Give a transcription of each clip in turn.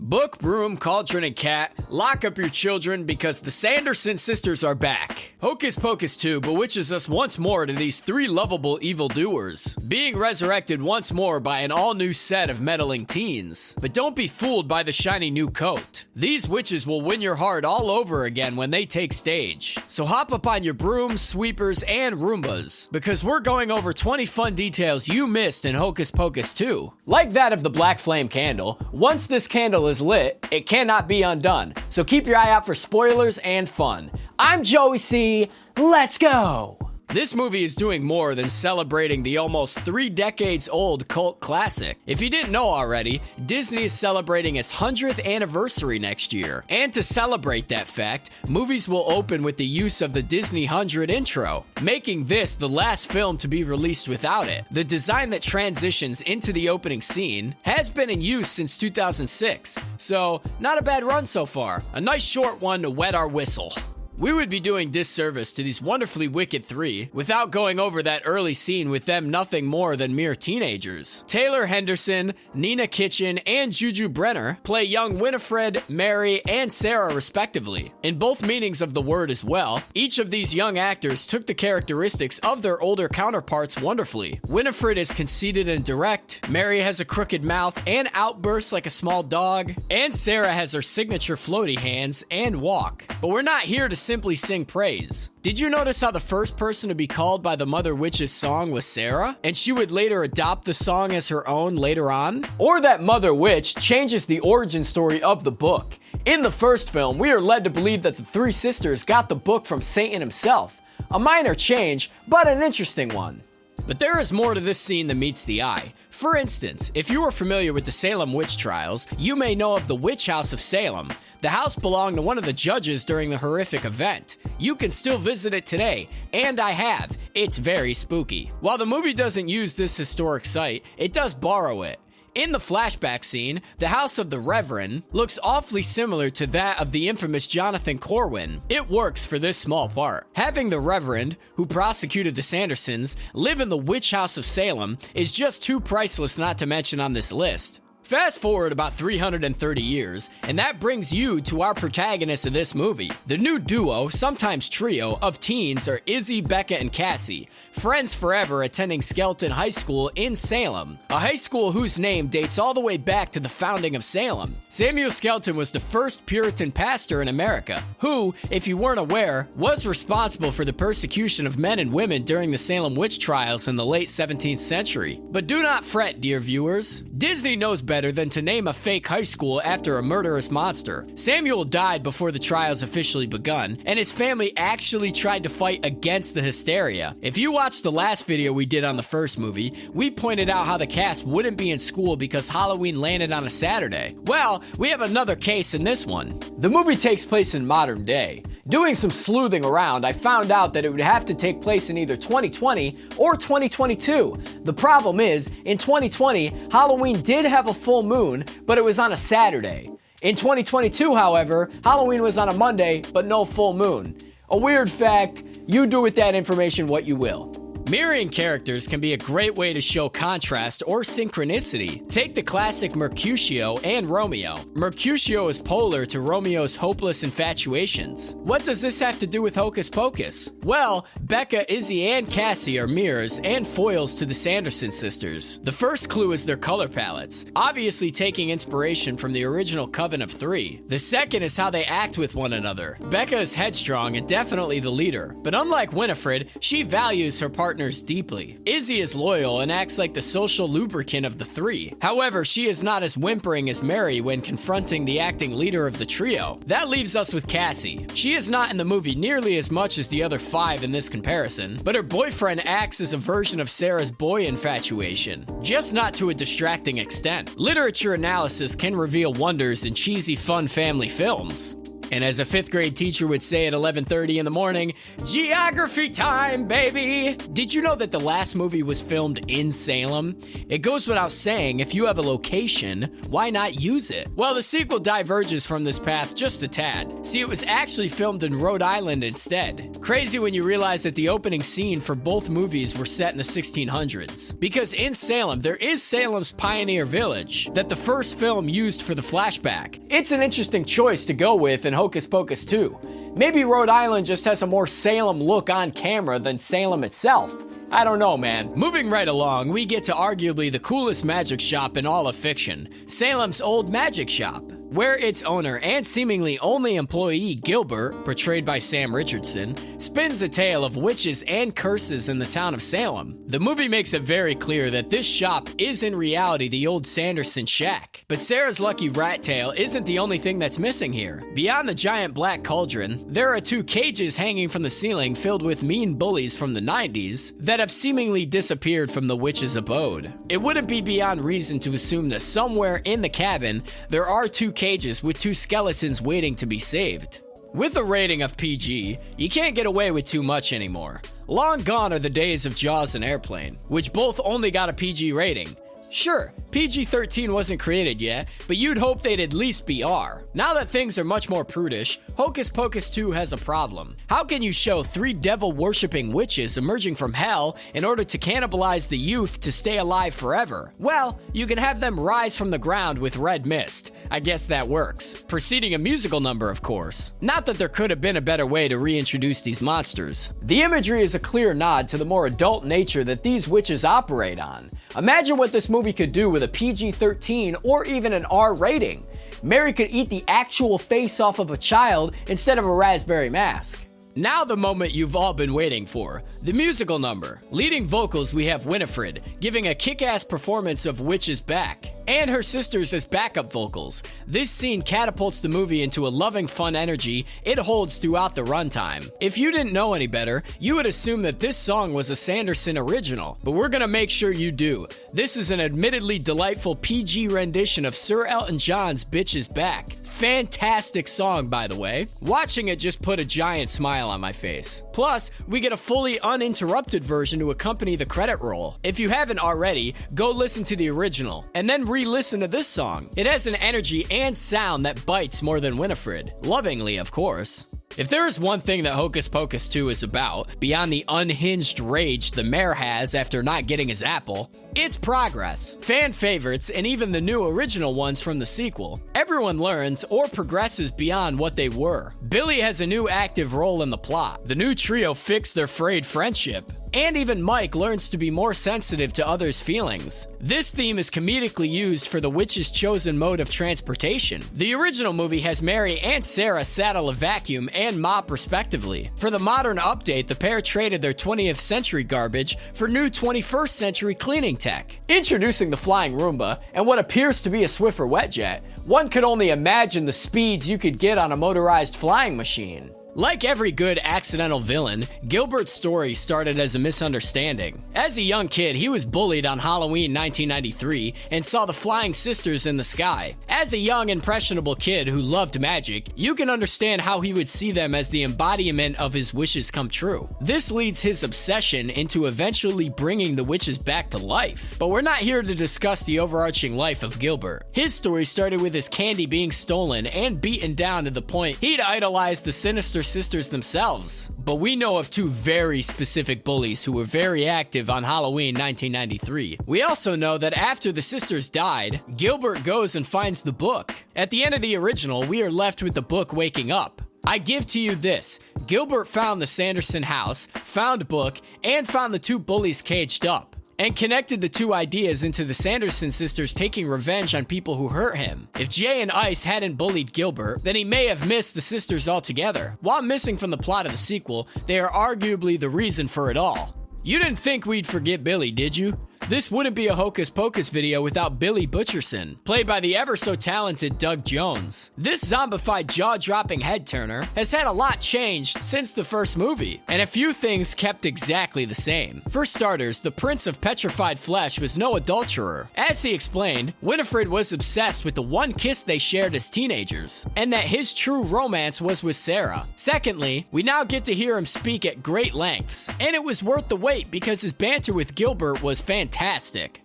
Book, broom, cauldron, and cat, lock up your children because the Sanderson Sisters are back. Hocus Pocus 2 bewitches us once more to these three lovable evildoers, being resurrected once more by an all-new set of meddling teens. But don't be fooled by the shiny new coat. These witches will win your heart all over again when they take stage. So hop up on your brooms, sweepers, and Roombas, because we're going over 20 fun details you missed in Hocus Pocus 2. Like that of the black flame candle, once this candle is lit, it cannot be undone. So keep your eye out for spoilers and fun. I'm Joey C. Let's go! This movie is doing more than celebrating the almost 3 decades old cult classic. If you didn't know already, Disney is celebrating its 100th anniversary next year. And to celebrate that fact, movies will open with the use of the Disney 100 intro, making this the last film to be released without it. The design that transitions into the opening scene has been in use since 2006, so not a bad run so far. A nice short one to wet our whistle. We would be doing disservice to these wonderfully wicked three without going over that early scene with them nothing more than mere teenagers. Taylor Henderson, Nina Kitchen, and Juju Brenner play young Winifred, Mary, and Sarah respectively. In both meanings of the word as well, each of these young actors took the characteristics of their older counterparts wonderfully. Winifred is conceited and direct, Mary has a crooked mouth and outbursts like a small dog, and Sarah has her signature floaty hands and walk. But we're not here to simply sing praise. Did you notice how the first person to be called by the Mother Witch's song was Sarah? And she would later adopt the song as her own later on? Or that Mother Witch changes the origin story of the book. In the first film, we are led to believe that the three sisters got the book from Satan himself. A minor change, but an interesting one. But there is more to this scene than meets the eye. For instance, if you are familiar with the Salem witch trials, you may know of the Witch House of Salem. The house belonged to one of the judges during the horrific event. You can still visit it today, and I have. It's very spooky. While the movie doesn't use this historic site, it does borrow it. In the flashback scene, the house of the Reverend looks awfully similar to that of the infamous Jonathan Corwin. It works for this small part. Having the Reverend, who prosecuted the Sandersons, live in the Witch House of Salem is just too priceless not to mention on this list. Fast forward about 330 years, and that brings you to our protagonists of this movie. The new duo, sometimes trio, of teens are Izzy, Becca, and Cassie, friends forever attending Skelton High School in Salem, a high school whose name dates all the way back to the founding of Salem. Samuel Skelton was the first Puritan pastor in America, who, if you weren't aware, was responsible for the persecution of men and women during the Salem witch trials in the late 17th century. But do not fret, dear viewers. Disney knows better than to name a fake high school after a murderous monster. Samuel died before the trials officially begun, and his family actually tried to fight against the hysteria. If you watched the last video we did on the first movie, we pointed out how the cast wouldn't be in school because Halloween landed on a Saturday. Well, we have another case in this one. The movie takes place in modern day. Doing some sleuthing around, I found out that it would have to take place in either 2020 or 2022. The problem is, in 2020, Halloween did have a full moon, but it was on a Saturday. In 2022, however, Halloween was on a Monday, but no full moon. A weird fact, you do with that information what you will. Mirroring characters can be a great way to show contrast or synchronicity. Take the classic Mercutio and Romeo. Mercutio is polar to Romeo's hopeless infatuations. What does this have to do with Hocus Pocus? Well, Becca, Izzy, and Cassie are mirrors and foils to the Sanderson sisters. The first clue is their color palettes, obviously taking inspiration from the original Coven of Three. The second is how they act with one another. Becca is headstrong and definitely the leader, but unlike Winifred, she values her partner deeply. Izzy is loyal and acts like the social lubricant of the three. However, she is not as whimpering as Mary when confronting the acting leader of the trio. That leaves us with Cassie. She is not in the movie nearly as much as the other 5 in this comparison, but her boyfriend acts as a version of Sarah's boy infatuation, just not to a distracting extent. Literature analysis can reveal wonders in cheesy fun family films. And as a 5th grade teacher would say at 11:30 in the morning, geography time, baby! Did you know that the last movie was filmed in Salem? It goes without saying, if you have a location, why not use it? Well, the sequel diverges from this path just a tad. See, it was actually filmed in Rhode Island instead. Crazy when you realize that the opening scene for both movies were set in the 1600s. Because in Salem, there is Salem's Pioneer Village that the first film used for the flashback. It's an interesting choice to go with in Hocus Pocus 2. Maybe Rhode Island just has a more Salem look on camera than Salem itself. I don't know, man. Moving right along, we get to arguably the coolest magic shop in all of fiction, Salem's Old Magic Shop, where its owner and seemingly only employee, Gilbert, portrayed by Sam Richardson, spins a tale of witches and curses in the town of Salem. The movie makes it very clear that this shop is in reality the old Sanderson Shack. But Sarah's lucky rat tail isn't the only thing that's missing here. Beyond the giant black cauldron, there are 2 cages hanging from the ceiling filled with mean bullies from the 90s that have seemingly disappeared from the witch's abode. It wouldn't be beyond reason to assume that somewhere in the cabin, there are 2 cages with 2 skeletons waiting to be saved. With a rating of PG, you can't get away with too much anymore. Long gone are the days of Jaws and Airplane, which both only got a PG rating. Sure, PG-13 wasn't created yet, but you'd hope they'd at least be R. Now that things are much more prudish, Hocus Pocus 2 has a problem. How can you show 3 devil-worshipping witches emerging from hell in order to cannibalize the youth to stay alive forever? Well, you can have them rise from the ground with red mist. I guess that works. Preceding a musical number, of course. Not that there could have been a better way to reintroduce these monsters. The imagery is a clear nod to the more adult nature that these witches operate on. Imagine what this movie could do with a PG-13 or even an R rating. Mary could eat the actual face off of a child instead of a raspberry mask. Now the moment you've all been waiting for, the musical number. Leading vocals we have Winifred, giving a kick-ass performance of Witch is Back, and her sisters as backup vocals. This scene catapults the movie into a loving, fun energy it holds throughout the runtime. If you didn't know any better, you would assume that this song was a Sanderson original, but we're gonna make sure you do. This is an admittedly delightful PG rendition of Sir Elton John's Bitch is Back. Fantastic song, by the way. Watching it just put a giant smile on my face. Plus, we get a fully uninterrupted version to accompany the credit roll. If you haven't already, go listen to the original, and then re-listen to this song. It has an energy and sound that bites more than Winifred. Lovingly, of course. If there is one thing that Hocus Pocus 2 is about, beyond the unhinged rage the mayor has after not getting his apple, it's progress. Fan favorites, and even the new original ones from the sequel. Everyone learns or progresses beyond what they were. Billy has a new active role in the plot. The new trio fix their frayed friendship. And even Mike learns to be more sensitive to others' feelings. This theme is comedically used for the witch's chosen mode of transportation. The original movie has Mary and Sarah saddle a vacuum and mop respectively. For the modern update, the pair traded their 20th century garbage for new 21st century cleaning tech. Introducing the flying Roomba and what appears to be a Swiffer wet jet, one could only imagine the speeds you could get on a motorized flying machine. Like every good accidental villain, Gilbert's story started as a misunderstanding. As a young kid, he was bullied on Halloween 1993 and saw the flying sisters in the sky. As a young, impressionable kid who loved magic, you can understand how he would see them as the embodiment of his wishes come true. This leads his obsession into eventually bringing the witches back to life. But we're not here to discuss the overarching life of Gilbert. His story started with his candy being stolen and beaten down to the point he'd idolized the sinister sisters themselves. But we know of 2 very specific bullies who were very active on Halloween 1993. We also know that after the sisters died, Gilbert goes and finds the book. At the end of the original, we are left with the book waking up. I give to you this: Gilbert found the Sanderson house, found book, and found the 2 bullies caged up, and connected the 2 ideas into the Sanderson sisters taking revenge on people who hurt him. If Jay and Ice hadn't bullied Gilbert, then he may have missed the sisters altogether. While missing from the plot of the sequel, they are arguably the reason for it all. You didn't think we'd forget Billy, did you? This wouldn't be a Hocus Pocus video without Billy Butcherson, played by the ever-so-talented Doug Jones. This zombified jaw-dropping head-turner has had a lot changed since the first movie, and a few things kept exactly the same. For starters, the Prince of Petrified Flesh was no adulterer. As he explained, Winifred was obsessed with the one kiss they shared as teenagers, and that his true romance was with Sarah. Secondly, we now get to hear him speak at great lengths, and it was worth the wait because his banter with Gilbert was fantastic.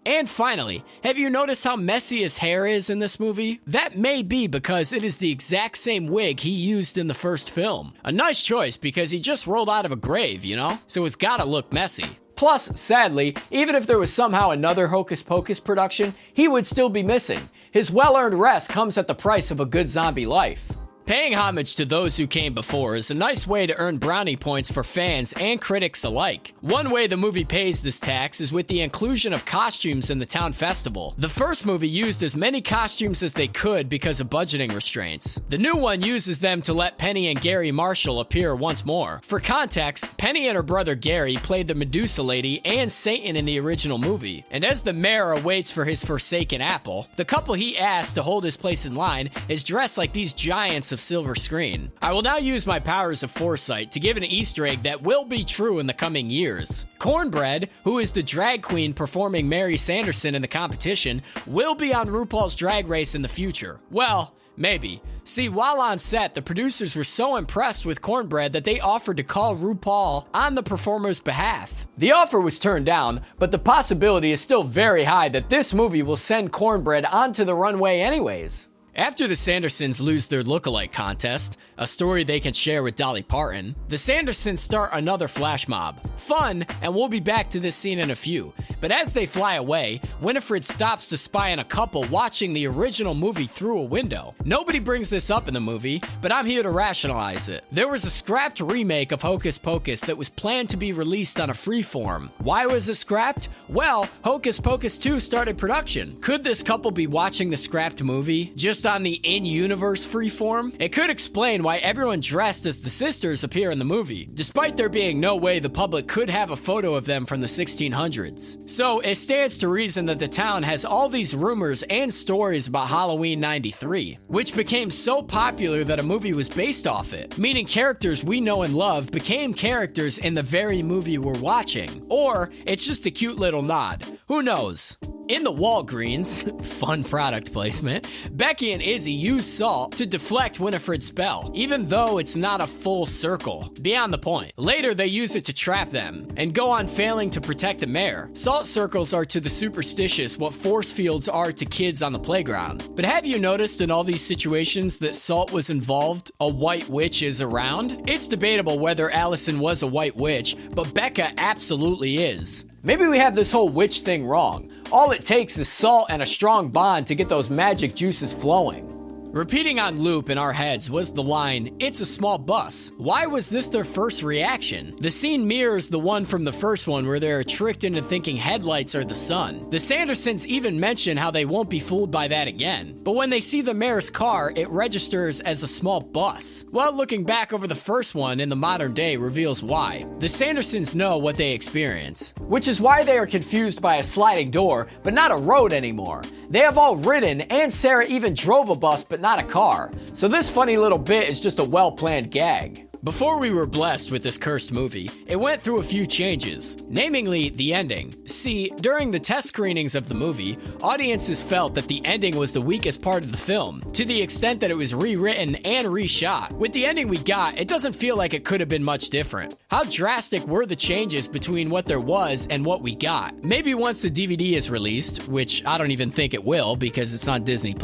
And finally, have you noticed how messy his hair is in this movie? That may be because it is the exact same wig he used in the first film. A nice choice because he just rolled out of a grave, you know? So it's gotta look messy. Plus, sadly, even if there was somehow another Hocus Pocus production, he would still be missing. His well-earned rest comes at the price of a good zombie life. Paying homage to those who came before is a nice way to earn brownie points for fans and critics alike. One way the movie pays this tax is with the inclusion of costumes in the town festival. The first movie used as many costumes as they could because of budgeting restraints. The new one uses them to let Penny and Gary Marshall appear once more. For context, Penny and her brother Gary played the Medusa Lady and Satan in the original movie. And as the mayor awaits for his forsaken apple, the couple he asked to hold his place in line is dressed like these giants of silver screen. I will now use my powers of foresight to give an Easter egg that will be true in the coming years. Cornbread, who is the drag queen performing Mary Sanderson in the competition, will be on RuPaul's Drag Race in the future. Well, maybe. See, while on set, the producers were so impressed with Cornbread that they offered to call RuPaul on the performer's behalf. The offer was turned down, but the possibility is still very high that this movie will send Cornbread onto the runway anyways. After the Sandersons lose their lookalike contest, a story they can share with Dolly Parton, the Sandersons start another flash mob. Fun, and we'll be back to this scene in a few. But as they fly away, Winifred stops to spy on a couple watching the original movie through a window. Nobody brings this up in the movie, but I'm here to rationalize it. There was a scrapped remake of Hocus Pocus that was planned to be released on a freeform. Why was it scrapped? Well, Hocus Pocus 2 started production. Could this couple be watching the scrapped movie just on the in-universe freeform? It could explain why everyone dressed as the sisters appear in the movie, despite there being no way the public could have a photo of them from the 1600s. So it stands to reason that the town has all these rumors and stories about Halloween '93, which became so popular that a movie was based off it, meaning characters we know and love became characters in the very movie we're watching. Or it's just a cute little nod. Who knows? In the Walgreens, fun product placement, Becky and Izzy use salt to deflect Winifred's spell, even though it's not a full circle. Beyond the point. Later, they use it to trap them, and go on failing to protect the mayor. Salt circles are to the superstitious what force fields are to kids on the playground. But have you noticed in all these situations that salt was involved, a white witch is around? It's debatable whether Allison was a white witch, but Becca absolutely is. Maybe we have this whole witch thing wrong. All it takes is salt and a strong bond to get those magic juices flowing. Repeating on loop in our heads was the line, "It's a small bus." Why was this their first reaction? The scene mirrors the one from the first one where they're tricked into thinking headlights are the sun. The Sandersons even mention how they won't be fooled by that again. But when they see the mayor's car, it registers as a small bus. Well, looking back over the first one in the modern day reveals why. The Sandersons know what they experience, which is why they are confused by a sliding door, but not a road anymore. They have all ridden, and Sarah even drove a bus, but not a car. So this funny little bit is just a well-planned gag. Before we were blessed with this cursed movie, it went through a few changes, namely the ending. See, during the test screenings of the movie, audiences felt that the ending was the weakest part of the film, to the extent that it was rewritten and reshot. With the ending we got, it doesn't feel like it could have been much different. How drastic were the changes between what there was and what we got? Maybe once the DVD is released, which I don't even think it will because it's on Disney+,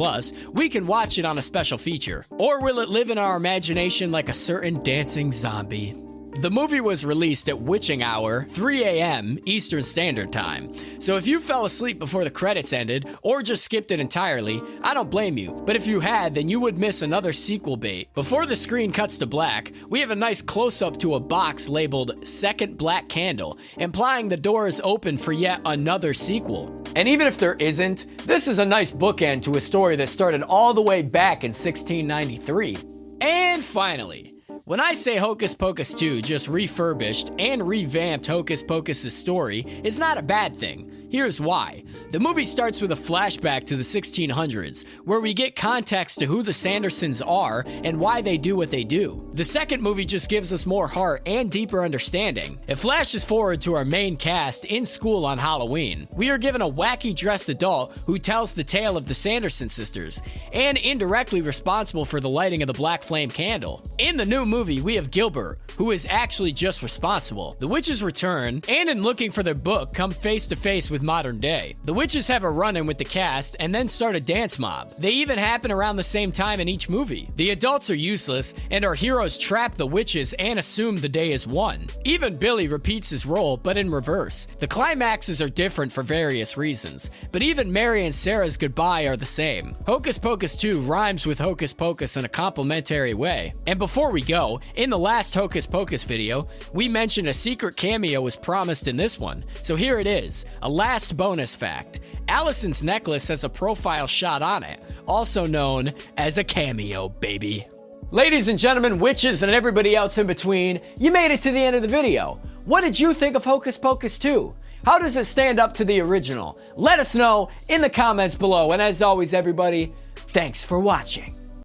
we can watch it on a special feature. Or will it live in our imagination like a certain dancing zombie? The movie was released at witching hour, 3 a.m. Eastern Standard Time. So if you fell asleep before the credits ended, or just skipped it entirely, I don't blame you. But if you had, then you would miss another sequel bait. Before the screen cuts to black, we have a nice close-up to a box labeled Second Black Candle, implying the door is open for yet another sequel. And even if there isn't, this is a nice bookend to a story that started all the way back in 1693. And finally, when I say Hocus Pocus 2 just refurbished and revamped Hocus Pocus' story, it's not a bad thing. Here's why. The movie starts with a flashback to the 1600s, where we get context to who the Sandersons are and why they do what they do. The second movie just gives us more heart and deeper understanding. It flashes forward to our main cast in school on Halloween. We are given a wacky dressed adult who tells the tale of the Sanderson Sisters, and indirectly responsible for the lighting of the black flame candle. In the new movie, we have Gilbert, who is actually just responsible. The witches return, and in looking for their book, come face to face with modern day. The witches have a run-in with the cast, and then start a dance mob. They even happen around the same time in each movie. The adults are useless, and our heroes trap the witches and assume the day is won. Even Billy repeats his role, but in reverse. The climaxes are different for various reasons, but even Mary and Sarah's goodbye are the same. Hocus Pocus 2 rhymes with Hocus Pocus in a complimentary way. And before we go, in the last Hocus Pocus video, we mentioned a secret cameo was promised in this one, so here it is, a last bonus fact. Allison's necklace has a profile shot on it, also known as a cameo, baby. Ladies and gentlemen, witches and everybody else in between, you made it to the end of the video. What did you think of Hocus Pocus 2? How does it stand up to the original? Let us know in the comments below, and as always everybody, thanks for watching.